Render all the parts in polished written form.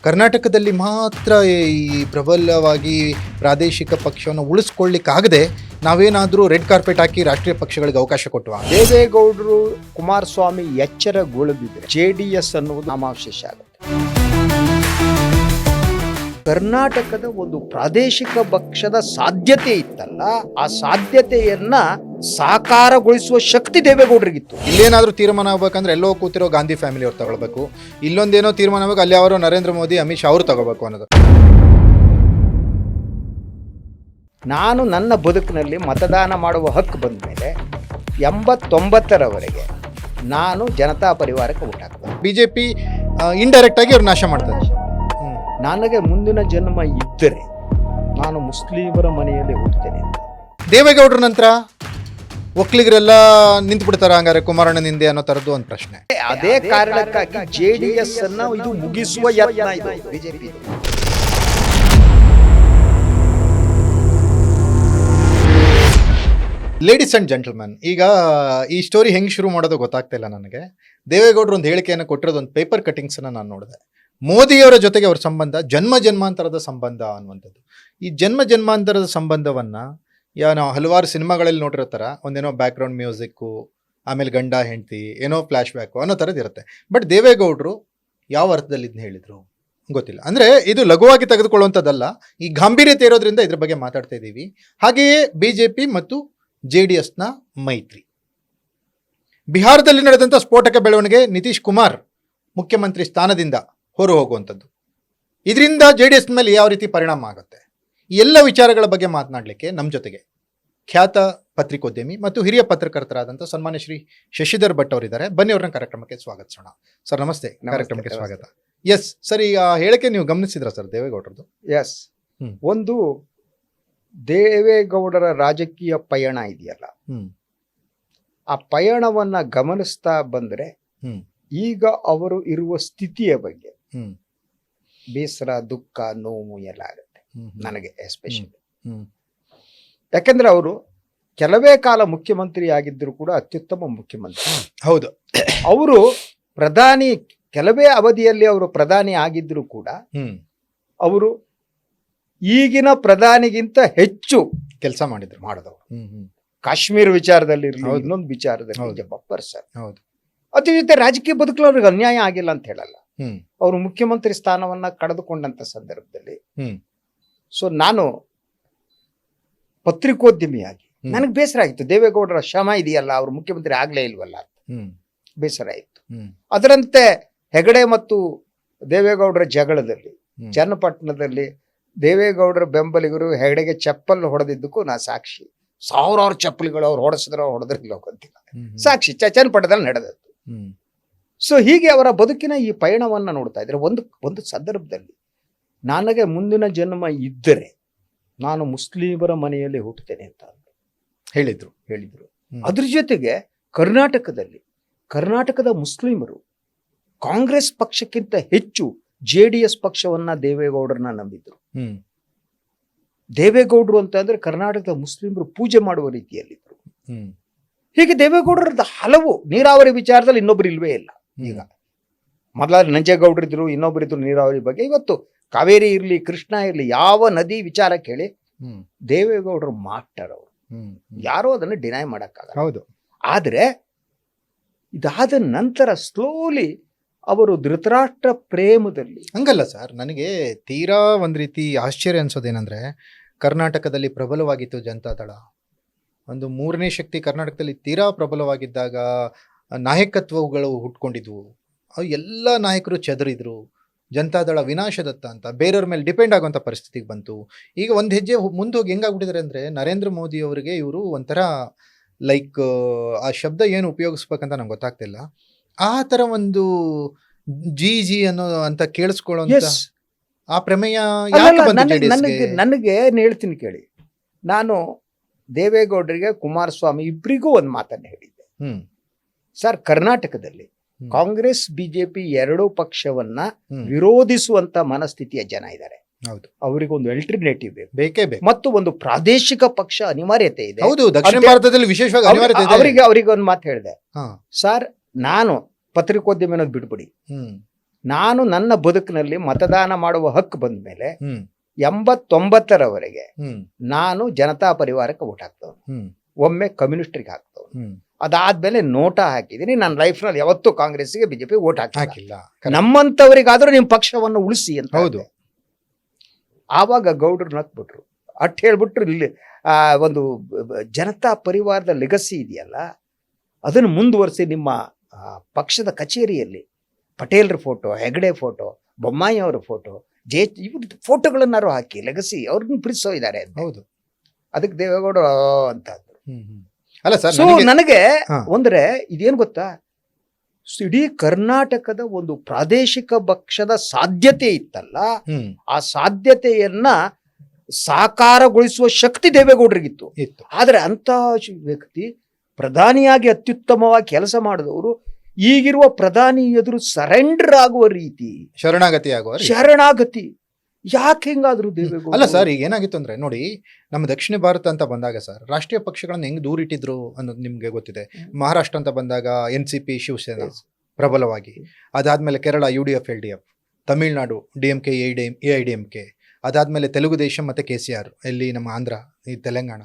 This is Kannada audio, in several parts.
ಕರ್ನಾಟಕದಲ್ಲಿ ಮಾತ್ರ ಈ ಪ್ರಬಲವಾಗಿ ಪ್ರಾದೇಶಿಕ ಪಕ್ಷವನ್ನು ಉಳಿಸ್ಕೊಳ್ಳಿಕ್ಕಾಗದೆ ನಾವೇನಾದರೂ ರೆಡ್ ಕಾರ್ಪೆಟ್ ಹಾಕಿ ರಾಷ್ಟ್ರೀಯ ಪಕ್ಷಗಳಿಗೆ ಅವಕಾಶ ಕೊಟ್ಟುವ. ದೇವೇಗೌಡರು ಕುಮಾರಸ್ವಾಮಿ ಎಚ್ಚರಗೊಳ್ಳದಿದ್ರೆ JDS ಅನ್ನುವುದು ನಾಮಾವಶೇಷ ಆಗುತ್ತೆ. ಕರ್ನಾಟಕದ ಒಂದು ಪ್ರಾದೇಶಿಕ ಪಕ್ಷದ ಸಾಧ್ಯತೆ ಇತ್ತಲ್ಲ, ಆ ಸಾಧ್ಯತೆಯನ್ನ ಸಾಕಾರಗೊಳಿಸುವ ಶಕ್ತಿ ದೇವೇಗೌಡರಿಗಿತ್ತು. ಇಲ್ಲೇನಾದ್ರೂ ತೀರ್ಮಾನ ಆಗ್ಬೇಕಂದ್ರೆ ಎಲ್ಲೋ ಕೂತಿರೋ ಗಾಂಧಿ ಫ್ಯಾಮಿಲಿ ಅವ್ರು ತಗೊಳ್ಬೇಕು, ಇಲ್ಲೊಂದೇನೋ ತೀರ್ಮಾನ ಆಗ್ಬೇಕು ಅಲ್ಲಿ ಅವರು ನರೇಂದ್ರ ಮೋದಿ ಅಮಿತ್ ಶಾ ಅವರು ತಗೋಬೇಕು ಅನ್ನೋದು. ನಾನು ನನ್ನ ಬದುಕಿನಲ್ಲಿ ಮತದಾನ ಮಾಡುವ ಹಕ್ಕು ಬಂದ ಮೇಲೆ 89ರವರೆಗೆ ನಾನು ಜನತಾ ಪರಿವಾರಕ್ಕೆ ಊಟ ಹಾಕ್ತೇನೆ. BJP ಇಂಡೈರೆಕ್ಟ್ ಆಗಿ ಅವ್ರು ನಾಶ ಮಾಡ್ತಾರೆ. ನನಗೆ ಮುಂದಿನ ಜನ್ಮ ಇದ್ದರೆ ನಾನು ಮುಸ್ಲಿಮರ ಮನೆಯಲ್ಲಿ ಹುಟ್ಟುತ್ತೇನೆ ಅಂತ. ದೇವೇಗೌಡರ ನಂತರ ಒಕ್ಕಲಿಗರೆಲ್ಲ ನಿಂತು ಬಿಡ್ತಾರ ಹಂಗಾರೆ ಕುಮಾರಣ್ಣನಿಂದೆ ಅನ್ನೋ ತರದ್ದು ಒಂದು ಪ್ರಶ್ನೆ. ಅದೇ ಕಾರಣಕ್ಕಾಗಿ JDS ಅನ್ನ ಇದು ಮುಗಿಸುವ ಯತ್ನ ಇದು ಬಿಜೆಪಿ. ಲೇಡೀಸ್ ಅಂಡ್ ಜೆಂಟಲ್ಮನ್, ಈಗ ಈ ಸ್ಟೋರಿ ಹೆಂಗೆ ಶುರು ಮಾಡೋದು ಗೊತ್ತಾಗ್ತಾ ಇಲ್ಲ ನನಗೆ. ದೇವೇಗೌಡರು ಒಂದು ಹೇಳಿಕೆಯನ್ನು ಕೊಟ್ಟಿರೋದು ಒಂದು ಪೇಪರ್ ಕಟಿಂಗ್ಸನ್ನು ನಾನು ನೋಡಿದೆ. ಮೋದಿಯವರ ಜೊತೆಗೆ ಅವ್ರ ಸಂಬಂಧ ಜನ್ಮಾಂತರದ ಸಂಬಂಧ ಅನ್ನುವಂಥದ್ದು. ಈ ಜನ್ಮಾಂತರದ ಸಂಬಂಧವನ್ನು ನಾವು ಹಲವಾರು ಸಿನಿಮಾಗಳಲ್ಲಿ ನೋಡಿರೋ ಥರ ಒಂದೇನೋ ಬ್ಯಾಕ್ಗ್ರೌಂಡ್ ಮ್ಯೂಸಿಕ್ಕು, ಆಮೇಲೆ ಗಂಡ ಹೆಂಡತಿ, ಏನೋ ಫ್ಲ್ಯಾಶ್ ಬ್ಯಾಕು ಅನ್ನೋ ಥರದ್ದು ಇರುತ್ತೆ. ಬಟ್ ದೇವೇಗೌಡರು ಯಾವ ಅರ್ಥದಲ್ಲಿ ಇದನ್ನ ಹೇಳಿದರು ಗೊತ್ತಿಲ್ಲ. ಅಂದರೆ ಇದು ಲಘುವಾಗಿ ತೆಗೆದುಕೊಳ್ಳುವಂಥದ್ದಲ್ಲ, ಈ ಗಾಂಭೀರ್ಯತೆ ಇರೋದ್ರಿಂದ ಇದ್ರ ಬಗ್ಗೆ ಮಾತಾಡ್ತಾ ಇದ್ದೀವಿ. ಹಾಗೆಯೇ BJP ಮತ್ತು JDSನ ಮೈತ್ರಿ. ಬಿಹಾರದಲ್ಲಿ ನಡೆದಂಥ ಸ್ಫೋಟಕ ಬೆಳವಣಿಗೆ, ನಿತೀಶ್ ಕುಮಾರ್ ಮುಖ್ಯಮಂತ್ರಿ ಸ್ಥಾನದಿಂದ ಹೊರ ಹೋಗುವಂಥದ್ದು, ಇದರಿಂದ JDS ಮೇಲೆ ಯಾವ ರೀತಿ ಪರಿಣಾಮ ಆಗುತ್ತೆ, ಈ ಎಲ್ಲ ವಿಚಾರಗಳ ಬಗ್ಗೆ ಮಾತನಾಡಲಿಕ್ಕೆ ನಮ್ಮ ಜೊತೆಗೆ ಖ್ಯಾತ ಪತ್ರಿಕೋದ್ಯಮಿ ಮತ್ತು ಹಿರಿಯ ಪತ್ರಕರ್ತರಾದಂಥ ಸನ್ಮಾನ್ಯ ಶ್ರೀ ಶಶಿಧರ್ ಭಟ್ ಅವರಿದ್ದಾರೆ. ಬನ್ನಿ ಅವ್ರನ್ನ ಕಾರ್ಯಕ್ರಮಕ್ಕೆ ಸ್ವಾಗತಿಸೋಣ. ಸರ್ ನಮಸ್ತೆ, ಕಾರ್ಯಕ್ರಮಕ್ಕೆ ಸ್ವಾಗತ. ಎಸ್ ಸರ್, ಈ ಹೇಳಿಕೆ ನೀವು ಗಮನಿಸಿದ್ರ ಸರ್ ದೇವೇಗೌಡರದು? ಎಸ್, ಒಂದು ದೇವೇಗೌಡರ ರಾಜಕೀಯ ಪಯಣ ಇದೆಯಲ್ಲ, ಆ ಪಯಣವನ್ನ ಗಮನಿಸ್ತಾ ಬಂದ್ರೆ ಈಗ ಅವರು ಇರುವ ಸ್ಥಿತಿಯ ಬಗ್ಗೆ ಬೇಸರ, ದುಃಖ, ನೋವು ಎಲ್ಲ ಆಗುತ್ತೆ ನನಗೆ ಎಸ್ಪೆಷಲಿ. ಯಾಕಂದ್ರೆ ಅವರು ಕೆಲವೇ ಕಾಲ ಮುಖ್ಯಮಂತ್ರಿ ಆಗಿದ್ರು ಕೂಡ ಅತ್ಯುತ್ತಮ ಮುಖ್ಯಮಂತ್ರಿ. ಹೌದು, ಅವರು ಪ್ರಧಾನಿ ಕೆಲವೇ ಅವಧಿಯಲ್ಲಿ ಅವರು ಪ್ರಧಾನಿ ಆಗಿದ್ರು ಕೂಡ ಅವರು ಈಗಿನ ಪ್ರಧಾನಿಗಿಂತ ಹೆಚ್ಚು ಕೆಲಸ ಮಾಡಿದವರು. ಕಾಶ್ಮೀರ ವಿಚಾರದಲ್ಲಿ ಇರಲಿ, ಇನ್ನೊಂದು ವಿಚಾರದಲ್ಲಿ ಪರ್ಸನ್. ಹೌದು, ಅದ್ರ ಜೊತೆ ರಾಜಕೀಯ ಬದುಕಲು ಅವ್ರಿಗೆ ಅನ್ಯಾಯ ಆಗಿಲ್ಲ ಅಂತ ಹೇಳಲ್ಲ. ಅವರು ಮುಖ್ಯಮಂತ್ರಿ ಸ್ಥಾನವನ್ನ ಕಳೆದುಕೊಂಡಂತ ಸಂದರ್ಭದಲ್ಲಿ ಸೊ ನಾನು ಪತ್ರಿಕೋದ್ಯಮಿಯಾಗಿ ನನಗೆ ಬೇಸರ ಆಯ್ತು. ದೇವೇಗೌಡರ ಶ್ರಮ ಇದೆಯಲ್ಲ, ಅವ್ರು ಮುಖ್ಯಮಂತ್ರಿ ಆಗ್ಲೇ ಇಲ್ವಲ್ಲ ಬೇಸರ ಆಯ್ತು. ಅದರಂತೆ ಹೆಗಡೆ ಮತ್ತು ದೇವೇಗೌಡರ ಜಗಳದಲ್ಲಿ ಚನ್ನಪಟ್ಟಣದಲ್ಲಿ ದೇವೇಗೌಡರ ಬೆಂಬಲಿಗರು ಹೆಗಡೆಗೆ ಚಪ್ಪಲ್ ಹೊಡೆದಿದ್ದಕ್ಕೂ ನಾ ಸಾಕ್ಷಿ. ಸಾವಿರಾರು ಚಪ್ಪಲಿಗಳು ಅವ್ರು ಹೊಡೆದ್ರಿಲ್ಲ ಗೊತ್ತಿಲ್ಲ, ಸಾಕ್ಷಿ ಚನ್ನಪಟ್ಟಣದಲ್ಲಿ ನಡೆದದ್ದು. ಸೊ ಹೀಗೆ ಅವರ ಬದುಕಿನ ಈ ಪಯಣವನ್ನ ನೋಡ್ತಾ ಇದ್ರೆ ಒಂದು ಸಂದರ್ಭದಲ್ಲಿ ನನಗೆ ಮುಂದಿನ ಜನ್ಮ ಇದ್ದರೆ ನಾನು ಮುಸ್ಲಿಮರ ಮನೆಯಲ್ಲಿ ಹುಟ್ಟುತ್ತೇನೆ ಅಂತ ಹೇಳಿದ್ರು. ಅದ್ರ ಜೊತೆಗೆ ಕರ್ನಾಟಕದ ಮುಸ್ಲಿಮರು ಕಾಂಗ್ರೆಸ್ ಪಕ್ಷಕ್ಕಿಂತ ಹೆಚ್ಚು JDS ಪಕ್ಷವನ್ನ ದೇವೇಗೌಡರನ್ನ ನಂಬಿದ್ರು. ದೇವೇಗೌಡರು ಅಂತ ಅಂದ್ರೆ ಕರ್ನಾಟಕದ ಮುಸ್ಲಿಮರು ಪೂಜೆ ಮಾಡುವ ರೀತಿಯಲ್ಲಿದ್ರು. ಹೀಗೆ ದೇವೇಗೌಡರದ ಹಲವು ನೀರಾವರಿ ವಿಚಾರದಲ್ಲಿ ಇನ್ನೊಬ್ರು ಇಲ್ವೇ ಇಲ್ಲ. ಈಗ ಮೊದಲ ನಂಜೇಗೌಡರಿದ್ರು, ಇನ್ನೊಬ್ಬರಿದ್ರು ನೀರಾವರಿ ಬಗ್ಗೆ. ಇವತ್ತು ಕಾವೇರಿ ಇರ್ಲಿ, ಕೃಷ್ಣ ಇರ್ಲಿ, ಯಾವ ನದಿ ವಿಚಾರ ಕೇಳಿ ದೇವೇಗೌಡರು ಮಾಸ್ಟರ್ ಅವರು, ಯಾರೋ ಅದನ್ನು ಡಿನೈ ಮಾಡಕ್ಕಾಗಲ್ಲ. ಹೌದು, ಆದ್ರೆ ಇದಾದ ನಂತರ ಸ್ಲೋಲಿ ಅವರು ಧೃತರಾಷ್ಟ್ರ ಪ್ರೇಮದಲ್ಲಿ. ಹಂಗಲ್ಲ ಸರ್, ನನಗೆ ತೀರಾ ಒಂದು ರೀತಿ ಆಶ್ಚರ್ಯ ಅನ್ಸೋದೇನೆಂದ್ರೆ, ಕರ್ನಾಟಕದಲ್ಲಿ ಪ್ರಬಲವಾಗಿತ್ತು ಜನತಾದಳ, ಒಂದು ಮೂರನೇ ಶಕ್ತಿ ಕರ್ನಾಟಕದಲ್ಲಿ ತೀರಾ ಪ್ರಬಲವಾಗಿದ್ದಾಗ ನಾಯಕತ್ವಗಳು ಹುಟ್ಕೊಂಡಿದ್ವು. ಎಲ್ಲ ನಾಯಕರು ಚದರಿದ್ರು, ಜನತಾದಳ ವಿನಾಶದತ್ತ ಅಂತ ಬೇರೆಯವ್ರ ಮೇಲೆ ಡಿಪೆಂಡ್ ಆಗುವಂಥ ಪರಿಸ್ಥಿತಿಗೆ ಬಂತು. ಈಗ ಒಂದು ಹೆಜ್ಜೆ ಮುಂದೆ ಹೋಗಿ ಹೆಂಗಾಗ್ಬಿಟ್ಟಿದ್ದಾರೆ ಅಂದರೆ, ನರೇಂದ್ರ ಮೋದಿ ಅವರಿಗೆ ಇವರು ಒಂಥರ ಲೈಕ್ ಆ ಶಬ್ದ ಏನು ಉಪಯೋಗಿಸ್ಬೇಕಂತ ನಂಗೆ ಗೊತ್ತಾಗ್ತಿಲ್ಲ, ಆ ಥರ ಒಂದು ಜಿ ಅನ್ನೋ ಅಂತ ಕೇಳಿಸ್ಕೊಳ್ಳೋ ಆ ಪ್ರಮೇಯ ನನಗೆ ಹೇಳ್ತೀನಿ ಕೇಳಿ. ನಾನು ದೇವೇಗೌಡರಿಗೆ ಕುಮಾರಸ್ವಾಮಿ ಇಬ್ಬರಿಗೂ ಒಂದು ಮಾತನ್ನು ಹೇಳಿದ್ದೆ. ಸರ್, ಕರ್ನಾಟಕದಲ್ಲಿ ಕಾಂಗ್ರೆಸ್ BJP ಎರಡೂ ಪಕ್ಷವನ್ನ ವಿರೋಧಿಸುವಂತ ಮನಸ್ಥಿತಿಯ ಜನ ಇದ್ದಾರೆ. ಹೌದು, ಅವರಿಗೊಂದು ಅಲ್ಟರ್ನೇಟಿವ್ ಬೇಕೇ ಬೇಕು ಮತ್ತು ಒಂದು ಪ್ರಾದೇಶಿಕ ಪಕ್ಷ ಅನಿವಾರ್ಯತೆ ಇದೆ. ಹೌದು, ದಕ್ಷಿಣ ಭಾರತದಲ್ಲಿ ವಿಶೇಷವಾಗಿ ಅವರಿಗೆ ಒಂದು ಮಾತು ಹೇಳಿದೆ. ಸರ್, ನಾನು ಪತ್ರಿಕೋದ್ಯಮ ಅನ್ನೋದು ಬಿಟ್ಬಿಡಿ, ನಾನು ನನ್ನ ಬದುಕಿನಲ್ಲಿ ಮತದಾನ ಮಾಡುವ ಹಕ್ಕು ಬಂದ ಮೇಲೆ ಹ್ಮ್ 89ರವರೆಗೆ ಹ್ಮ್ ನಾನು ಜನತಾ ಪರಿವಾರಕ್ಕೆ ಓಟ್ ಹಾಕ್ತವನು, ಹ್ಮ್ ಒಮ್ಮೆ ಕಮ್ಯುನಿಸ್ಟ್ರಿಗೆ ಹಾಕ್ತವನು. ಹ್ಮ್ ಅದಾದ್ಮೇಲೆ ನೋಟಾ ಹಾಕಿದೀನಿ. ನನ್ನ ಲೈಫ್ನಲ್ಲಿ ಯಾವತ್ತೂ ಕಾಂಗ್ರೆಸ್ಗೆ ಬಿಜೆಪಿ ಓಟ್ ಹಾಕಿಲ್ಲ. ಹಾಕಿಲ್ಲ. Correct. ನಮ್ಮಂತವರಿಗಾದ್ರೂ ನಿಮ್ಮ ಪಕ್ಷವನ್ನು ಉಳಿಸಿ ಅಂತ ಹೌದು. ಅಂದೆ. ಆವಾಗ ಗೌಡ್ರು ನಕ್ಬಿಟ್ರು. ಅಟ್ ಹೇಳ್ಬಿಟ್ರು, ಇಲ್ಲಿ ಒಂದು ಜನತಾ ಪರಿವಾರದ ಲೆಗಸಿ ಇದೆಯಲ್ಲ ಅದನ್ನು ಮುಂದುವರಿಸಿ ನಿಮ್ಮ ಪಕ್ಷದ ಕಚೇರಿಯಲ್ಲಿ ಪಟೇಲ್ರ ಫೋಟೋ, ಹೆಗಡೆ ಫೋಟೋ, ಬೊಮ್ಮಾಯಿ ಅವರ ಫೋಟೋ, ಇವ್ರ ಫೋಟೋಗಳನ್ನಾರು ಹಾಕಿ ಲೆಗಸಿ ಅವ್ರನ್ನ ಪ್ರೀತಿಸೋ ಇದ್ದಾರೆ ಅಂತ. ಹೌದು. ಅದಕ್ಕೆ ದೇವೇಗೌಡರು ಅಂತ ಅಂದ್ರು. ಅಲ್ಲ ಸರ್, ಸೊ ನನಗೆ ಹಾ. ಅಂದ್ರೆ ಇದೇನು ಗೊತ್ತಾ, ಇಡೀ ಕರ್ನಾಟಕದ ಒಂದು ಪ್ರಾದೇಶಿಕ ಪಕ್ಷದ ಸಾಧ್ಯತೆ ಇತ್ತಲ್ಲ, ಆ ಸಾಧ್ಯತೆಯನ್ನ ಸಾಕಾರಗೊಳಿಸುವ ಶಕ್ತಿ ದೇವೇಗೌಡರಿಗಿತ್ತು. ಇತ್ತು. ಆದ್ರೆ ಅಂತ ವ್ಯಕ್ತಿ ಪ್ರಧಾನಿಯಾಗಿ ಅತ್ಯುತ್ತಮವಾಗಿ ಕೆಲಸ ಮಾಡಿದವರು ಈಗಿರುವ ಪ್ರಧಾನಿ ಎದುರು ಸರೆಂಡರ್ ಆಗುವ ರೀತಿ, ಶರಣಾಗತಿ ಆಗುವ ರೀತಿ. ಶರಣಾಗತಿ. ಯಾಕೆ ಹಿಂಗಾದ್ರು ದೇವೇಗೌಡ? ಅಲ್ಲ ಸರ್, ಈಗ ಏನಾಗಿತ್ತು ಅಂದ್ರೆ ನೋಡಿ, ನಮ್ಮ ದಕ್ಷಿಣ ಭಾರತ ಅಂತ ಬಂದಾಗ ಸರ್ ರಾಷ್ಟ್ರೀಯ ಪಕ್ಷಗಳನ್ನ ಹೆಂಗ್ ದೂರಿಟ್ಟಿದ್ರು ಅನ್ನೋದು ನಿಮ್ಗೆ ಗೊತ್ತಿದೆ. ಮಹಾರಾಷ್ಟ್ರ ಅಂತ ಬಂದಾಗ NCP ಶಿವಸೇನಾ ಪ್ರಬಲವಾಗಿ, ಅದಾದ್ಮೇಲೆ Kerala UDF LDF, Tamil Nadu DMK AIDMK, ಅದಾದ್ಮೇಲೆ ತೆಲುಗು ದೇಶಂ ಮತ್ತೆ KCR, ಇಲ್ಲಿ ನಮ್ಮ ಆಂಧ್ರ, ಈ ತೆಲಂಗಾಣ.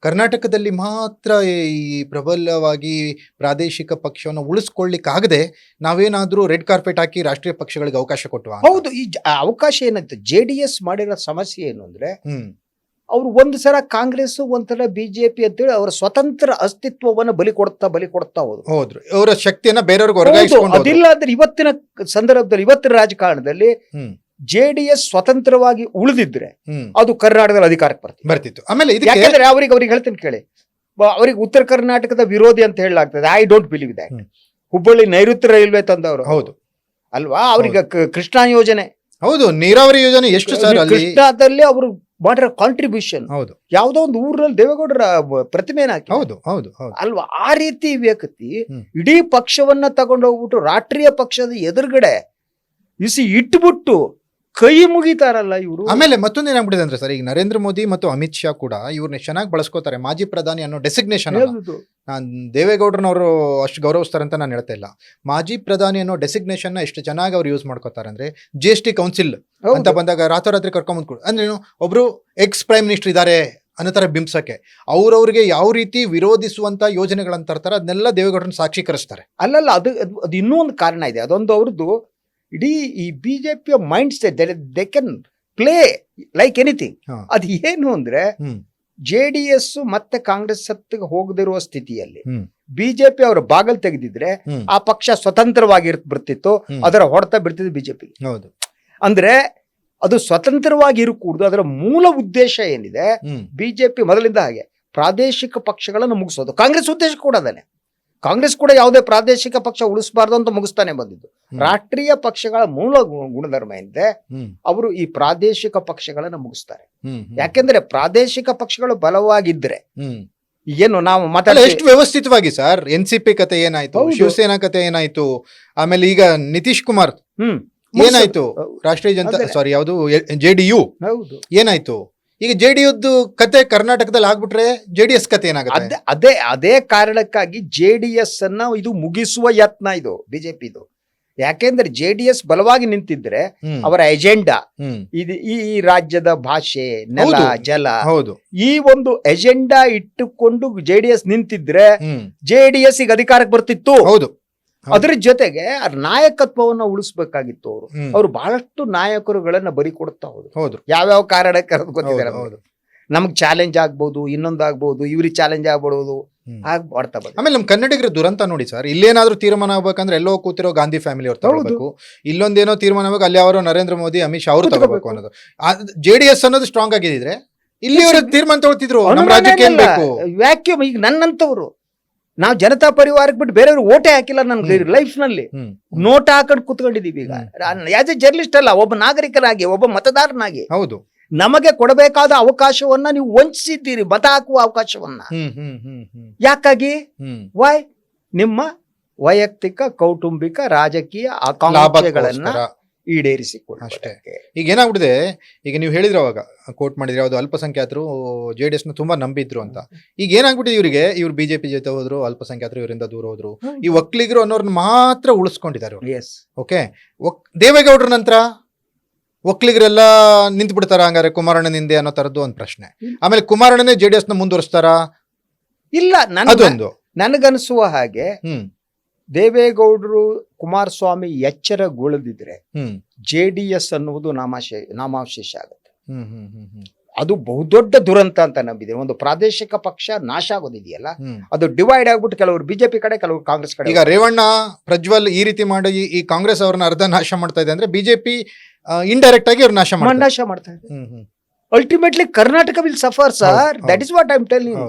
ಕರ್ನಾಟಕದಲ್ಲಿ ಮಾತ್ರ ಈ ಪ್ರಬಲವಾಗಿ ಪ್ರಾದೇಶಿಕ ಪಕ್ಷವನ್ನು ಉಳಿಸ್ಕೊಳ್ಳಿಕ್ಕಾಗದೆ ನಾವೇನಾದ್ರೂ ರೆಡ್ ಕಾರ್ಪೆಟ್ ಹಾಕಿ ರಾಷ್ಟ್ರೀಯ ಪಕ್ಷಗಳಿಗೆ ಅವಕಾಶ ಕೊಟ್ಟುವ? ಹೌದು. ಈ ಅವಕಾಶ ಏನಾಯ್ತು, JDS ಮಾಡಿರೋ ಸಮಸ್ಯೆ ಏನು ಅಂದ್ರೆ, ಅವ್ರು ಒಂದು ಸಲ ಕಾಂಗ್ರೆಸ್, ಒಂದ್ಸಲ ಬಿಜೆಪಿ ಅಂತೇಳಿ ಅವರ ಸ್ವತಂತ್ರ ಅಸ್ತಿತ್ವವನ್ನು ಬಲಿ ಕೊಡ್ತಾ ಹೋದ್ರು. ಅವರ ಶಕ್ತಿಯನ್ನ ಬೇರೆಯವ್ರಿಗೆ ವರ್ಗಾಯಿಸಿಕೊಂಡು. ಅದಿಲ್ಲ ಅಂದ್ರೆ ಇವತ್ತಿನ ಸಂದರ್ಭದಲ್ಲಿ, ಇವತ್ತಿನ ರಾಜಕಾರಣದಲ್ಲಿ JDS ಸ್ವತಂತ್ರವಾಗಿ ಉಳಿದಿದ್ರೆ ಅದು ಕರ್ನಾಟಕದಲ್ಲಿ ಅಧಿಕಾರಕ್ಕೆ ಬರ್ತಿತ್ತು. ಆಮೇಲೆ ಯಾಕಂದ್ರೆ ಅವ್ರಿಗೆ ಹೇಳ್ತೀನಿ ಕೇಳಿ, ಅವ್ರಿಗೆ ಉತ್ತರ ಕರ್ನಾಟಕದ ವಿರೋಧಿ ಅಂತ ಹೇಳಲಾಗ್ತದೆ. I don't believe that. Hubballi ನೈಋತ್ಯ ರೈಲ್ವೆ ತಂದವರು, ಹೌದು ಅಲ್ವಾ? ಅವ್ರಿಗೆ ಕೃಷ್ಣಾ ಯೋಜನೆ, ಹೌದು, ನೀರಾವರಿ ಯೋಜನೆ ಎಷ್ಟು ಸರ್ ಅಲ್ಲಿ ಕೃಷ್ಣಾದಲ್ಲಿ ಅವರು ಮಾಡಿರೋ ಕಾಂಟ್ರಿಬ್ಯೂಷನ್, ಹೌದು, ಯಾವ್ದೋ ಒಂದು ಊರಲ್ಲಿ ದೇವೇಗೌಡರ ಪ್ರತಿಮೆನ ಹಾಕಿ, ಹೌದು ಹೌದು ಹೌದು ಅಲ್ವಾ? ಆ ರೀತಿ ವ್ಯಕ್ತಿ ಇಡೀ ಪಕ್ಷವನ್ನ ತಗೊಂಡೋಗ್ಬಿಟ್ಟು ರಾಷ್ಟ್ರೀಯ ಪಕ್ಷದ ಎದುರುಗಡೆ ಇಟ್ಬಿಟ್ಟು ಕೈ ಮುಗಿತಾರಲ್ಲ ಇವರು. ಆಮೇಲೆ ಮತ್ತೊಂದು ಏನಾಗ್ಬಿಟ್ಟಿದೆ ಅಂದ್ರೆ ಸರ್, ಈಗ ನರೇಂದ್ರ ಮೋದಿ ಮತ್ತು ಅಮಿತ್ ಶಾ ಕೂಡ ಇವ್ರನ್ನ ಚೆನ್ನಾಗಿ ಬಳಸ್ಕೋತಾರೆ. ಮಾಜಿ ಪ್ರಧಾನಿ ಅನ್ನೋ ಡೆಸಿಗ್ನೇಷನ್, ನಾನು ದೇವೇಗೌಡರನವರು ಅಷ್ಟು ಗೌರವಿಸ್ತಾರೆ ಅಂತ ನಾನು ಹೇಳ್ತಾ ಇಲ್ಲ. ಮಾಜಿ ಪ್ರಧಾನಿ ಅನ್ನೋ ಡೆಸಿಗ್ನೇಷನ್ ಎಷ್ಟು ಚೆನ್ನಾಗಿ ಅವ್ರು ಯೂಸ್ ಮಾಡ್ಕೋತಾರೆ ಅಂದ್ರೆ, GST ಕೌನ್ಸಿಲ್ ಅಂತ ಬಂದಾಗ ರಾತ್ರೋರಾತ್ರಿ ಕರ್ಕೊಂಡ್ಬಂದ್ಕೊಡು ಅಂದ್ರೆ, ಒಬ್ರು ಎಕ್ಸ್ ಪ್ರೈಮ್ ಮಿನಿಸ್ಟರ್ ಇದ್ದಾರೆ ಅನ್ನೋ ತರ ಬಿಂಬಿಸಕ್ಕೆ ಅವ್ರವ್ರಿಗೆ ಯಾವ ರೀತಿ ವಿರೋಧಿಸುವಂತ ಯೋಜನೆಗಳಂತ ತರ್ತಾರೆ, ಅದನ್ನೆಲ್ಲ ದೇವೇಗೌಡರನ್ನ ಸಾಕ್ಷೀಕರಿಸ್ತಾರೆ. ಅಲ್ಲಲ್ಲ, ಅದು ಇನ್ನೂ ಒಂದು ಕಾರಣ ಇದೆ. ಅದೊಂದು ಅವ್ರದ್ದು ಇಡೀ ಈ ಬಿಜೆಪಿಯ mind set, they can play like anything. ಅದು ಏನು ಅಂದ್ರೆ, JDS ಮತ್ತೆ ಕಾಂಗ್ರೆಸ್ ಸತ್ತಿಗೆ ಹೋಗದಿರುವ ಸ್ಥಿತಿಯಲ್ಲಿ ಬಿಜೆಪಿ ಅವರ ಬಾಗಲ್ ತೆಗೆದಿದ್ರೆ ಆ ಪಕ್ಷ ಸ್ವತಂತ್ರವಾಗಿ ಬರ್ತಿತ್ತು, ಅದರ ಹೊಡೆತ ಬಿಡ್ತಿದ್ದು ಬಿಜೆಪಿ. ಹೌದು. ಅಂದ್ರೆ ಅದು ಸ್ವತಂತ್ರವಾಗಿ ಇರಕೂಡ್ದು. ಅದರ ಮೂಲ ಉದ್ದೇಶ ಏನಿದೆ, ಬಿಜೆಪಿ ಮೊದಲಿಂದ ಹಾಗೆ ಪ್ರಾದೇಶಿಕ ಪಕ್ಷಗಳನ್ನು ಮುಗಿಸೋದು. ಕಾಂಗ್ರೆಸ್ ಉದ್ದೇಶ ಕೂಡ ಅದೇನೆ. ಕಾಂಗ್ರೆಸ್ ಕೂಡ ಯಾವುದೇ ಪ್ರಾದೇಶಿಕ ಪಕ್ಷ ಉಳಿಸಬಾರ್ದು ಅಂತ ಮುಗಿಸ್ತಾನೆ ಬಂದಿದ್ದು. ರಾಷ್ಟ್ರೀಯ ಪಕ್ಷಗಳ ಮೂಲ ಗುಣಧರ್ಮ ಏನಿದೆ, ಅವರು ಈ ಪ್ರಾದೇಶಿಕ ಪಕ್ಷಗಳನ್ನ ಮುಗಿಸ್ತಾರೆ. ಯಾಕೆಂದ್ರೆ ಪ್ರಾದೇಶಿಕ ಪಕ್ಷಗಳು ಬಲವಾಗಿದ್ರೆ, ಏನು ನಾವು ಮಾತಾಡ ಎಷ್ಟು ವ್ಯವಸ್ಥಿತವಾಗಿ ಸರ್, NCP ಕತೆ ಏನಾಯ್ತು, ಶಿವಸೇನಾ ಕತೆ ಏನಾಯ್ತು, ಆಮೇಲೆ ಈಗ ನಿತೀಶ್ ಕುಮಾರ್ ಏನಾಯ್ತು, ರಾಷ್ಟ್ರೀಯ ಜನತಾ ಸಾರಿ ಯಾವುದು JDU ಏನಾಯ್ತು, ಈಗ JDUದ್ದು ಕತೆ ಕರ್ನಾಟಕದಲ್ಲಿ ಆಗ್ಬಿಟ್ರೆ JDS ಕತೆ ಏನಾಗುತ್ತೆ? ಅದೇ ಕಾರಣಕ್ಕಾಗಿ JDS ಅನ್ನ ಇದು ಮುಗಿಸುವ ಯತ್ನ ಇದು ಬಿಜೆಪಿದು. ಯಾಕೆಂದ್ರೆ JDS ಬಲವಾಗಿ ನಿಂತಿದ್ರೆ ಅವರ ಎಜೆಂಡಾ ಇದು ಈ ರಾಜ್ಯದ ಭಾಷೆ, ನೆಲ, ಜಲ, ಈ ಒಂದು ಎಜೆಂಡಾ ಇಟ್ಟುಕೊಂಡು JDS ನಿಂತಿದ್ರೆ JDS ಈಗ ಅಧಿಕಾರಕ್ಕೆ ಬರ್ತಿತ್ತು. ಹೌದು. ಅದ್ರ ಜೊತೆಗೆ ನಾಯಕತ್ವವನ್ನ ಉಳಿಸ್ಬೇಕಾಗಿತ್ತು. ಅವರು ಬಹಳಷ್ಟು ನಾಯಕರುಗಳನ್ನ ಬರಿ ಕೊಡ್ತಾ ಹೋದ್ರು. ಯಾವ್ಯಾವ ಕಾರಣಕ್ಕೆ ಗೊತ್ತಿದ್ದಾರೆ. ನಮಗ್ ಚಾಲೆಂಜ್ ಆಗ್ಬಹುದು, ಇನ್ನೊಂದಾಗ್ಬಹುದು, ಇವ್ರಿಗೆ ಚಾಲೆಂಜ್ ಆಗ್ಬಿಡೋದು, ಮಾಡ್ತಾ ಬಂದ. ಆಮೇಲೆ ನಮ್ ಕನ್ನಡಿಗರ ದುರಂತ ನೋಡಿ ಸರ್, ಇಲ್ಲೇನಾದ್ರೂ ತೀರ್ಮಾನ ಆಗ್ಬೇಕಂದ್ರೆ ಎಲ್ಲೋ ಕೂತಿರೋ ಗಾಂಧಿ ಫ್ಯಾಮಿಲಿ ಅವ್ರು ತಗೋಬೇಕು, ಇಲ್ಲೊಂದೇನೋ ತೀರ್ಮಾನ ಆಗ್ಬೇಕು ಅಲ್ಲಿ ಅವರು ನರೇಂದ್ರ ಮೋದಿ, ಅಮಿತ್ ಶಾ ಅವರು ತಗೋಬೇಕು ಅನ್ನೋದು. JDS ಅನ್ನೋದು ಸ್ಟ್ರಾಂಗ್ ಆಗಿದ್ರೆ ಇಲ್ಲಿವರೆಗೆ ತೀರ್ಮಾನ ತಗೊಳ್ತಿದ್ರು. ನಮ್ಮ ರಾಜ್ಯಕ್ಕೆ ಏನ್ ಬೇಕು? ವ್ಯಾಕ್ಯೂಮ್. ಈಗ ನನ್ನಂತವ್ರು, ನಾವು ಜನತಾ ಪರಿವಾರಕ್ಕೆ ಬಿಟ್ಟು ಬೇರೆಯವ್ರು ಓಟೇ ಹಾಕಿಲ್ಲ ನನ್ನ ಲೈಫ್ ನಲ್ಲಿ. ನೋಟ್ ಹಾಕೊಂಡು ಕುತ್ಕೊಂಡಿದೀವಿ. ಈಗ ಆಸ್ ಎ ಜರ್ನಲಿಸ್ಟ್ ಅಲ್ಲ, ಒಬ್ಬ ನಾಗರಿಕನಾಗಿ, ಒಬ್ಬ ಮತದಾರನಾಗಿ, ಹೌದು, ನಮಗೆ ಕೊಡಬೇಕಾದ ಅವಕಾಶವನ್ನ ನೀವು ವಂಚಿಸಿದ್ದೀರಿ, ಮತ ಹಾಕುವ ಅವಕಾಶವನ್ನ. ಯಾಕಾಗಿ? ವೈ? ನಿಮ್ಮ ವೈಯಕ್ತಿಕ, ಕೌಟುಂಬಿಕ, ರಾಜಕೀಯ ಆಕಾಂಕ್ಷೆಗಳನ್ನ ಈಡೇರಿಸಿಕೊಳ್ಳುವುದಕ್ಕೆ. ಈಗ ಏನಾಗ್ಬಿಟ್ಟಿದೆ, ಈಗ ನೀವು ಹೇಳಿದ್ರೆ ಅವಾಗ ಕೋಟ್ ಮಾಡಿದ್ರೆ ಯಾವುದು ಅಲ್ಪಸಂಖ್ಯಾತರು JDS ನ ತುಂಬಾ ನಂಬಿದ್ರು ಅಂತ. ಈಗ ಏನಾಗ್ಬಿಟ್ಟಿದೆ, ಇವ್ರು ಬಿಜೆಪಿ ಜೊತೆ ಹೋದ್ರು, ಅಲ್ಪಸಂಖ್ಯಾತರು ಇವರಿಂದ ದೂರ ಹೋದ್ರು, ಈ ಒಕ್ಕಲಿಗರು ಅನ್ನೋರ್ನ ಮಾತ್ರ ಉಳಿಸ್ಕೊಂಡಿದ್ದಾರೆ. ಎಸ್, ಓಕೆ, ದೇವೇಗೌಡರ ನಂತರ ಒಕ್ಕಲಿಗರೆಲ್ಲ ನಿಂತು ಬಿಡ್ತಾರ ಹಂಗಾರೆ ಕುಮಾರಣ್ಣನಿಂದೆ ಅನ್ನೋ ತರದ್ದು ಒಂದು ಪ್ರಶ್ನೆ. ಆಮೇಲೆ ಕುಮಾರಣ್ಣನೇ JDS ನ ಮುಂದುವರಿಸ್ತಾರ? ಇಲ್ಲ, ಅದೊಂದು ನನಗನ್ಸುವ ಹಾಗೆ ದೇವೇಗೌಡರು ಕುಮಾರಸ್ವಾಮಿ ಎಚ್ಚರಗೊಳ್ಳದಿದ್ರೆ JDS ಅನ್ನುವುದು ನಾಮಾವಶೇಷ ಆಗುತ್ತೆ. ಅದು ಬಹುದೊಡ್ಡ ದುರಂತ ಅಂತ ನಂಬಿದೆ. ಒಂದು ಪ್ರಾದೇಶಿಕ ಪಕ್ಷ ನಾಶ ಆಗೋದಿದೆಯಲ್ಲ, ಅದು ಡಿವೈಡ್ ಆಗ್ಬಿಟ್ಟು ಕೆಲವರು ಬಿಜೆಪಿ ಕಡೆ, ಕೆಲವರು ಕಾಂಗ್ರೆಸ್ ಕಡೆ. ಈಗ ರೇವಣ್ಣ ಪ್ರಜ್ವಲ್ ಈ ರೀತಿ ಮಾಡಿ ಈ ಕಾಂಗ್ರೆಸ್ ಅವ್ರನ್ನ ಅರ್ಧ ನಾಶ ಮಾಡ್ತಾ ಇದೆ ಅಂದ್ರೆ ಬಿಜೆಪಿ ಇಂಡೈರೆಕ್ಟ್ ಆಗಿ ಅವ್ರು ನಾಶ ಮಾಡ್ತಾ ಇದೆ. Ultimately Karnataka will suffer sir. That is what I am telling.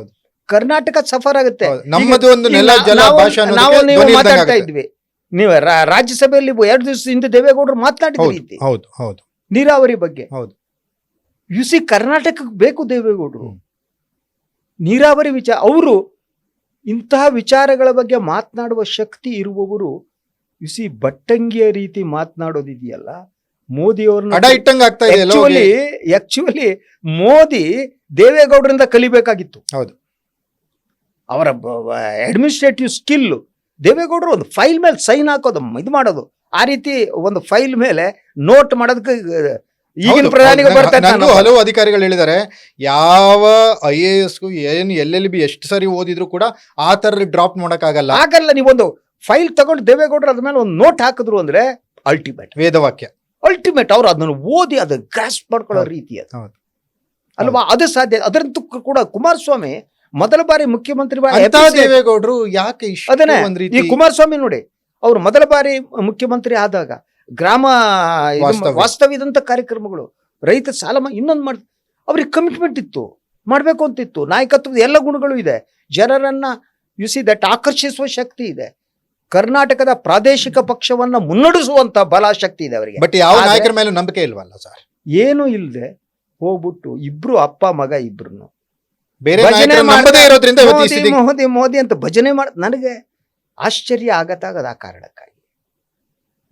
Karnataka suffer ಆಗುತ್ತೆ. ನಮ್ಮದು ಒಂದು ನೆಲ ಜಲ ಭಾಷೆ ನೀವು ಮಾತಾಡ್ತಾ ಇದ್ವಿ, ನೀವು ರಾಜ್ಯಸಭೆಯಲ್ಲಿ 2 ದಿವಸ ಹಿಂದೆ ದೇವೇಗೌಡರು ಮಾತನಾಡಿದ್ರಿ ನೀರಾವರಿ ಬಗ್ಗೆ. ಯುಸಿ ಕರ್ನಾಟಕಕ್ಕೆ ಬೇಕು ದೇವೇಗೌಡರು ನೀರಾವರಿ ವಿಚಾರ. ಅವರು ಇಂತಹ ವಿಚಾರಗಳ ಬಗ್ಗೆ ಮಾತನಾಡುವ ಶಕ್ತಿ ಇರುವವರು ಯುಸಿ ಬಟ್ಟಂಗಿಯ ರೀತಿ ಮಾತನಾಡೋದಿದೆಯಲ್ಲ, ಮೋದಿ ಅವ್ರನ್ನ ಆಕ್ಚುಲಿ ಮೋದಿ ದೇವೇಗೌಡರಿಂದ ಕಲಿಬೇಕಾಗಿತ್ತು. ಹೌದು, ಅವರ ಅಡ್ಮಿನಿಸ್ಟ್ರೇಟಿವ್ ಸ್ಕಿಲ್. ದೇವೇಗೌಡರು ಒಂದು ಫೈಲ್ ಮೇಲೆ ಸೈನ್ ಹಾಕೋದು, ಇದು ಮಾಡೋದು, ಆ ರೀತಿ ಒಂದು ಫೈಲ್ ಮೇಲೆ ನೋಟ್ ಮಾಡೋದಕ್ಕೆ ಈಗಿನ ಪ್ರಧಾನಿಗೆ ಬರ್ತಾರೆ. ಹಲವು ಅಧಿಕಾರಿಗಳು ಹೇಳಿದ್ದಾರೆ, ಯಾವ IAS ಏನು LLB ಎಷ್ಟು ಸರಿ ಓದಿದ್ರು ಕೂಡ ಆ ತರ ಡ್ರಾಪ್ ಮಾಡಕ್ ಆಗಲ್ಲ. ನೀವೊಂದು ಫೈಲ್ ತಗೊಂಡು ದೇವೇಗೌಡರು ಅದ್ರ ಮೇಲೆ ಒಂದು ನೋಟ್ ಹಾಕಿದ್ರು ಅಂದ್ರೆ ಅಲ್ಟಿಮೇಟ್ ವೇದವಾಕ್ಯ, ಅಲ್ಟಿಮೇಟ್. ಅವ್ರು ಅದನ್ನು ಓದಿ ಅದು ಗ್ರಾಸ್ಪ್ ಮಾಡ್ಕೊಳ್ಳೋ ರೀತಿ ಅದು ಅಲ್ವಾ, ಅದು ಸಾಧ್ಯ. ಅದರಂತೂ ಕೂಡ ಕುಮಾರಸ್ವಾಮಿ ಮೊದಲ ಬಾರಿ ಮುಖ್ಯಮಂತ್ರಿ ದೇವೇಗೌಡರು ಯಾಕೆ ಈ ಕುಮಾರಸ್ವಾಮಿ ನೋಡಿ, ಅವ್ರು ಮೊದಲ ಬಾರಿ ಮುಖ್ಯಮಂತ್ರಿ ಆದಾಗ ಗ್ರಾಮ ವಾಸ್ತವ್ಯದಂತ ಕಾರ್ಯಕ್ರಮಗಳು, ರೈತ ಸಾಲ ಇನ್ನೊಂದು ಮಾಡ್, ಅವ್ರಿಗೆ ಕಮಿಟ್ಮೆಂಟ್ ಇತ್ತು, ಮಾಡ್ಬೇಕು ಅಂತಿತ್ತು. ನಾಯಕತ್ವದ ಎಲ್ಲ ಗುಣಗಳು ಇದೆ, ಜನರನ್ನ ಯುಸಿ ದಟ್ ಆಕರ್ಷಿಸುವ ಶಕ್ತಿ ಇದೆ, ಕರ್ನಾಟಕದ ಪ್ರಾದೇಶಿಕ ಪಕ್ಷವನ್ನ ಮುನ್ನಡೆಸುವಂತ ಬಲ ಶಕ್ತಿ ಇದೆ ಅವರಿಗೆ. ಬಟ್ ಯಾವ ನಾಯಕರ ಮೇಲೆ ನಂಬಿಕೆ ಇಲ್ವಲ್ಲ ಸರ್? ಏನು ಇಲ್ಲದೆ ಹೋಗ್ಬಿಟ್ಟು ಇಬ್ರು ಅಪ್ಪ ಮಗ ಇಬ್ರು ಬೇರೆ ಮೋದಿ ಅಂತ ಭಜನೆ ನನಗೆ ಆಶ್ಚರ್ಯ ಆಗತ್ತಾಗದ ಆ ಕಾರಣಕ್ಕಾಗಿ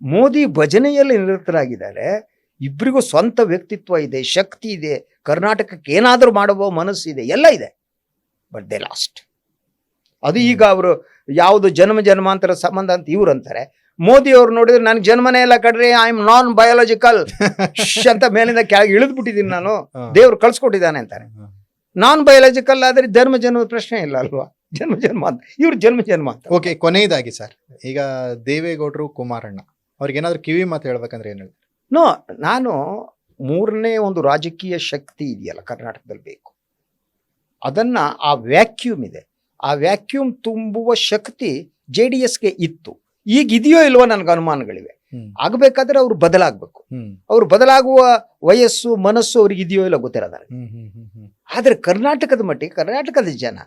ಮೋದಿ ಭಜನೆಯಲ್ಲಿ ನಿರತರಾಗಿದ್ದಾರೆ. ಇಬ್ಬರಿಗೂ ಸ್ವಂತ ವ್ಯಕ್ತಿತ್ವ ಇದೆ, ಶಕ್ತಿ ಇದೆ, ಕರ್ನಾಟಕಕ್ಕೆ ಏನಾದರೂ ಮಾಡುವ ಮನಸ್ಸಿದೆ, ಎಲ್ಲ ಇದೆ. But they last. ಅದು ಈಗ ಅವರು ಯಾವುದು ಜನ್ಮಾಂತರ ಸಂಬಂಧ ಅಂತ ಇವ್ರು ಅಂತಾರೆ. ಮೋದಿ ಅವ್ರು ನೋಡಿದ್ರೆ ನನಗೆ ಜನ್ಮನೇ ಎಲ್ಲ ಕಡ್ರಿ, ಐ ಆಮ್ ನಾನ್ ಬಯೋಲಾಜಿಕಲ್ ಅಂತ ಮೇಲಿಂದ ಕೆಳಗೆ ಇಳಿದ್ಬಿಟ್ಟಿದ್ದೀನಿ ನಾನು, ದೇವ್ರು ಕಳ್ಸ್ಕೊಟ್ಟಿದ್ದಾನೆ ಅಂತಾರೆ. ನಾನ್ ಬಯೋಲಾಜಿಕಲ್ ಆದ್ರೆ ಜನ್ಮದ ಪ್ರಶ್ನೆ ಇಲ್ಲ ಅಲ್ವಾ, ಜನ್ಮ ಅಂತ ಇವ್ರು ಜನ್ಮ ಅಂತ. ಓಕೆ, ಕೊನೆಯದಾಗಿ ಸರ್, ಈಗ ದೇವೇಗೌಡರು ಕುಮಾರಣ್ಣ ಅವ್ರಿಗೇನಾದ್ರು ಕಿವಿ ಮಾತು ಹೇಳ್ಬೇಕಂದ್ರೆ ಏನು ಹೇಳ್ತಾರೆ? ನಾನು ಮೂರನೇ ಒಂದು ರಾಜಕೀಯ ಶಕ್ತಿ ಇದೆಯಲ್ಲ ಕರ್ನಾಟಕದಲ್ಲಿ ಬೇಕು, ಅದನ್ನ ಆ ವ್ಯಾಕ್ಯೂಮ್ ಇದೆ, ಆ ವ್ಯಾಕ್ಯೂಮ್ ತುಂಬುವ ಶಕ್ತಿ JDSಗೆ ಇತ್ತು. ಈಗ ಇದೆಯೋ ಇಲ್ವೋ ನನಗೆ ಅನುಮಾನಗಳಿವೆ. ಆಗ್ಬೇಕಾದ್ರೆ ಅವ್ರು ಬದಲಾಗಬೇಕು. ಅವ್ರು ಬದಲಾಗುವ ವಯಸ್ಸು ಮನಸ್ಸು ಅವ್ರಿಗೆ ಇದೆಯೋ ಇಲ್ಲ ಗೊತ್ತಿರೋದ. ಆದ್ರೆ ಕರ್ನಾಟಕದ ಮಟ್ಟಿಗೆ ಕರ್ನಾಟಕದ ಜನ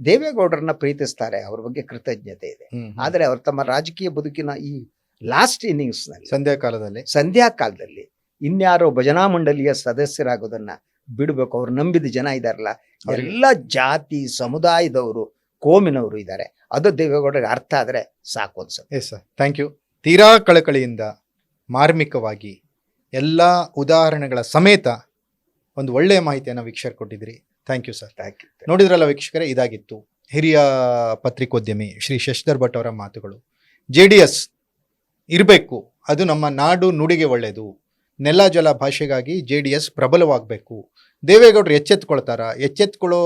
ದೇವೇಗೌಡರನ್ನ ಪ್ರೀತಿಸ್ತಾರೆ, ಅವ್ರ ಬಗ್ಗೆ ಕೃತಜ್ಞತೆ ಇದೆ. ಆದ್ರೆ ಅವ್ರು ತಮ್ಮ ರಾಜಕೀಯ ಬದುಕಿನ ಈ ಲಾಸ್ಟ್ ಇನ್ನಿಂಗ್ಸ್ ನಲ್ಲಿ ಸಂಧ್ಯಾ ಕಾಲದಲ್ಲಿ ಇನ್ಯಾರೋ ಭಜನಾ ಮಂಡಳಿಯ ಸದಸ್ಯರಾಗೋದನ್ನ ಬಿಡ್ಬೇಕು. ಅವ್ರು ನಂಬಿದ ಜನ ಇದಾರಲ್ಲ, ಎಲ್ಲ ಜಾತಿ ಸಮುದಾಯದವರು ಕೋಮಿನವರು ಇದ್ದಾರೆ. ಅದು ದೇವೇಗೌಡರಿಗೆ ಅರ್ಥ ಆದ್ರೆ ಸಾಕು ಅನ್ಸುತ್ತೆ. Yes sir, thank you. ತೀರಾ ಕಳಕಳಿಯಿಂದ ಮಾರ್ಮಿಕವಾಗಿ ಎಲ್ಲ ಉದಾಹರಣೆಗಳ ಸಮೇತ ಒಂದು ಒಳ್ಳೆಯ ಮಾಹಿತಿಯನ್ನು ವೀಕ್ಷಕರು ಕೊಟ್ಟಿದ್ರಿ. Thank you sir. Thank you. ನೋಡಿದ್ರಲ್ಲ ವೀಕ್ಷಕರೇ, ಇದಾಗಿತ್ತು ಹಿರಿಯ ಪತ್ರಿಕೋದ್ಯಮಿ ಶ್ರೀ ಶಶಿಧರ್ ಭಟ್ ಅವರ ಮಾತುಗಳು. JDS ಇರಬೇಕು, ಅದು ನಮ್ಮ ನಾಡು ನುಡಿಗೆ ಒಳ್ಳೆಯದು, ನೆಲ ಜಲ ಭಾಷೆಗಾಗಿ JDS ಪ್ರಬಲವಾಗಬೇಕು. ದೇವೇಗೌಡರು ಎಚ್ಚೆತ್ಕೊಳ್ಳೋ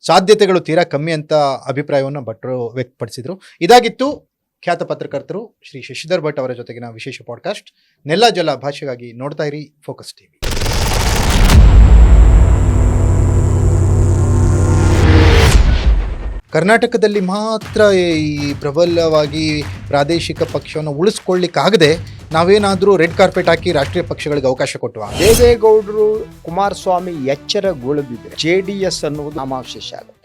ಸಾಧ್ಯತೆಗಳು ತೀರಾ ಕಮ್ಮಿ ಅಂತ ಅಭಿಪ್ರಾಯವನ್ನು ಭಟ್ರು ವ್ಯಕ್ತಪಡಿಸಿದರು. ಇದಾಗಿತ್ತು ಖ್ಯಾತ ಪತ್ರಕರ್ತರು ಶ್ರೀ ಶಶಿಧರ್ ಭಟ್ ಅವರ ಜೊತೆಗಿನ ವಿಶೇಷ ಪಾಡ್ಕಾಸ್ಟ್. ನೆಲ ಜಲ ಭಾಷೆಗಾಗಿ ನೋಡ್ತಾ ಇರಿ ಫೋಕಸ್ TV. ಕರ್ನಾಟಕದಲ್ಲಿ ಮಾತ್ರ ಈ ಪ್ರಬಲವಾಗಿ ಪ್ರಾದೇಶಿಕ ಪಕ್ಷವನ್ನು ಉಳಿಸ್ಕೊಳ್ಳಿಕ್ಕಾಗದೆ ನಾವೇನಾದರೂ ರೆಡ್ ಕಾರ್ಪೆಟ್ ಹಾಕಿ ರಾಷ್ಟ್ರೀಯ ಪಕ್ಷಗಳಿಗೆ ಅವಕಾಶ ಕೊಟ್ಟುವ? ದೇವೇಗೌಡರು ಕುಮಾರಸ್ವಾಮಿ ಎಚ್ಚರಗೊಳ್ಳದಿದ್ರೆ JDS ಅನ್ನುವುದು ನಾಮಾವಶೇಷ ಆಗುತ್ತೆ.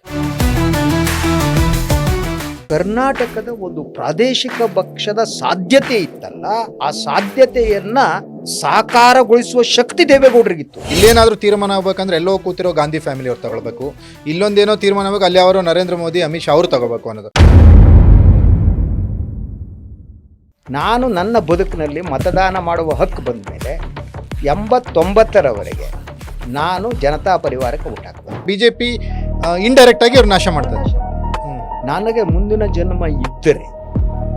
ಕರ್ನಾಟಕದ ಒಂದು ಪ್ರಾದೇಶಿಕ ಪಕ್ಷದ ಸಾಧ್ಯತೆ ಇತ್ತಲ್ಲ, ಆ ಸಾಧ್ಯತೆಯನ್ನ ಸಾಕಾರಗೊಳಿಸುವ ಶಕ್ತಿ ದೇವೇಗೌಡರಿಗಿತ್ತು. ಇಲ್ಲೇನಾದ್ರೂ ತೀರ್ಮಾನ ಆಗ್ಬೇಕಂದ್ರೆ ಎಲ್ಲೋ ಕೂತಿರೋ ಗಾಂಧಿ ಫ್ಯಾಮಿಲಿ ಅವ್ರು ತಗೊಳ್ಬೇಕು, ಇಲ್ಲೊಂದೇನೋ ತೀರ್ಮಾನ ಆಗ್ಬೇಕು ಅಲ್ಲಿ ಅವರು ನರೇಂದ್ರ ಮೋದಿ ಅಮಿತ್ ಶಾ ಅವರು ತಗೋಬೇಕು ಅನ್ನೋದು. ನಾನು ನನ್ನ ಬದುಕಿನಲ್ಲಿ ಮತದಾನ ಮಾಡುವ ಹಕ್ಕು ಬಂದ ಮೇಲೆ 89ರವರೆಗೆ ನಾನು ಜನತಾ ಪರಿವಾರಕ್ಕೆ ಊಟ ಹಾಕ್ತೇನೆ. ಬಿಜೆಪಿ ಇಂಡೈರೆಕ್ಟ್ ಆಗಿ ಅವ್ರು ನಾಶ ಮಾಡ್ತಾರೆ. ನನಗೆ ಮುಂದಿನ ಜನ್ಮ ಇದ್ದರೆ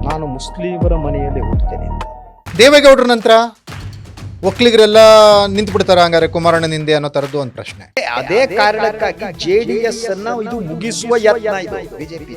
ನಾನು ಮುಸ್ಲಿಮರ ಮನೆಯಲ್ಲಿ ಹುಟ್ಟುತ್ತೇನೆ ಅಂತ. ದೇವೇಗೌಡರ ನಂತರ ಒಕ್ಕಲಿಗರೆಲ್ಲ ನಿಂತು ಬಿಡ್ತಾರ ಹಂಗಾರೆ ಕುಮಾರಣ್ಣ ನಿಂದೆ ಅನ್ನೋ ತರದ್ದು ಒಂದು ಪ್ರಶ್ನೆ. ಅದೇ ಕಾರಣಕ್ಕಾಗಿ JDS ಅನ್ನ ಇದು ಮುಗಿಸುವ ಯತ್ನ ಇದು ಬಿಜೆಪಿ.